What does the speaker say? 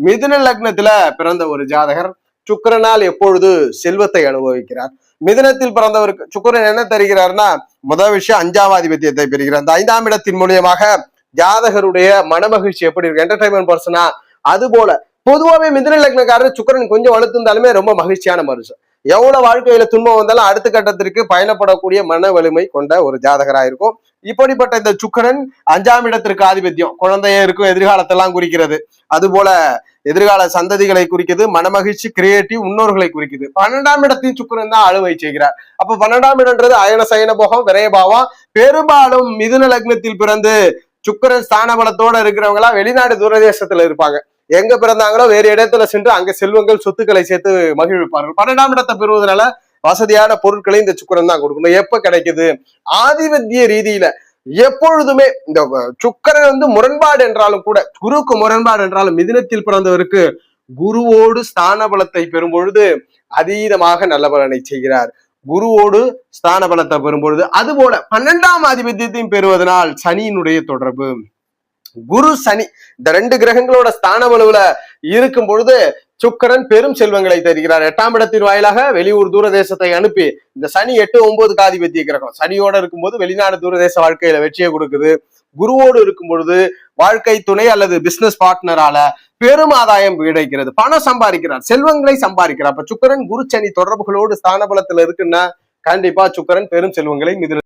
மிதுன லக்னத்துல பிறந்த ஒரு ஜாதகர் சுக்கிரனால் எப்பொழுது செல்வத்தை அனுபவிக்கிறார். மிதுனத்தில் பிறந்தவருக்கு சுக்கிரன் என்ன தருகிறார்னா, முதல் விஷயம் 5ஆம் ஆதிபத்தியத்தை பெறுகிறார். அந்த 5ஆம் இடத்தின் மூலியமாக ஜாதகருடைய மனமகிழ்ச்சி எப்படி இருக்கு, என்டர்டைன்மெண்ட் பர்சனா. அது போல பொதுவாகவே மிதுன லக்னக்காரர் சுக்கிரன் கொஞ்சம் வலுத்திருந்தாலுமே ரொம்ப மகிழ்ச்சியான மனுஷன். எவ்வளவு வாழ்க்கையில துன்பம் வந்தாலும் அடுத்த கட்டத்திற்கு பயணப்படக்கூடிய மன வலிமை கொண்ட ஒரு ஜாதகரா இருக்கும். இப்படிப்பட்ட இந்த சுக்கிரன் 5ஆம் இடத்திற்கு ஆதிபத்தியம் குழந்தைய இருக்கும், எதிர்காலத்தெல்லாம் குறிக்கிறது. அது போல எதிர்கால சந்ததிகளை குறிக்குது, மனமகிழ்ச்சி, கிரியேட்டிவ், முன்னோர்களை குறிக்குது. 12ஆம் இடத்தையும் சுக்கிரன் தான் ஆளுமை செய்கிறார். அப்ப 12ஆம் இடம்ன்றது அயன சயன போகம், விரயபாவம். பெரும்பாலும் மிதுன லக்னத்தில் பிறந்து சுக்கிரன் ஸ்தான பலத்தோட இருக்கிறவங்க எல்லாம் வெளிநாடு தூரதேசத்துல இருப்பாங்க. எங்க பிறந்தாங்களோ வேறு இடத்துல சென்று அங்க செல்வங்கள் சொத்துக்களை சேர்த்து மகிழ்விப்பார்கள். 12ஆம் இடத்தை பெறுவதனால வசதியான பொருட்களை இந்த சுக்கிரன் தான் கொடுக்கணும். எப்ப கிடைக்குது? ஆதிபத்திய ரீதியில எப்பொழுதுமே இந்த சுக்கிரன் முரண்பாடு என்றாலும் கூட, குருக்கு முரண்பாடு என்றாலும் மிதுனத்தில் பிறந்தவருக்கு குருவோடு ஸ்தான பலத்தை பெறும் பொழுது அதீதமாக நல்ல பலனை செய்கிறார். குருவோடு ஸ்தான பலத்தை பெறும் பொழுது, அது போல 12ஆம் ஆதிபத்தியத்தையும் பெறுவதனால் சனியினுடைய தொடர்பு, குரு சனி இந்த 2 கிரகங்களோட ஸ்தான பலுவுல இருக்கும் பொழுது சுக்கிரன் பெரும் செல்வங்களை தருகிறார். 8ஆம் இடத்தின் வாயிலாக வெளியூர் தூரதேசத்தை அனுப்பி, இந்த சனி 8, 9 ஆதிபத்திய கிரகம். சனியோட இருக்கும்போது வெளிநாடு தூரதேச வாழ்க்கையில வெற்றியை கொடுக்குது. குருவோடு இருக்கும் பொழுது வாழ்க்கை துணை அல்லது பிசினஸ் பார்ட்னரால பெரும் ஆதாயம் கிடைக்கிறது, பணம் சம்பாதிக்கிறார், செல்வங்களை சம்பாதிக்கிறார். அப்ப சுக்கிரன் குரு சனி தொடர்புகளோடு ஸ்தான பலத்துல இருக்குன்னா கண்டிப்பா சுக்கிரன் பெரும் செல்வங்களை மிதுன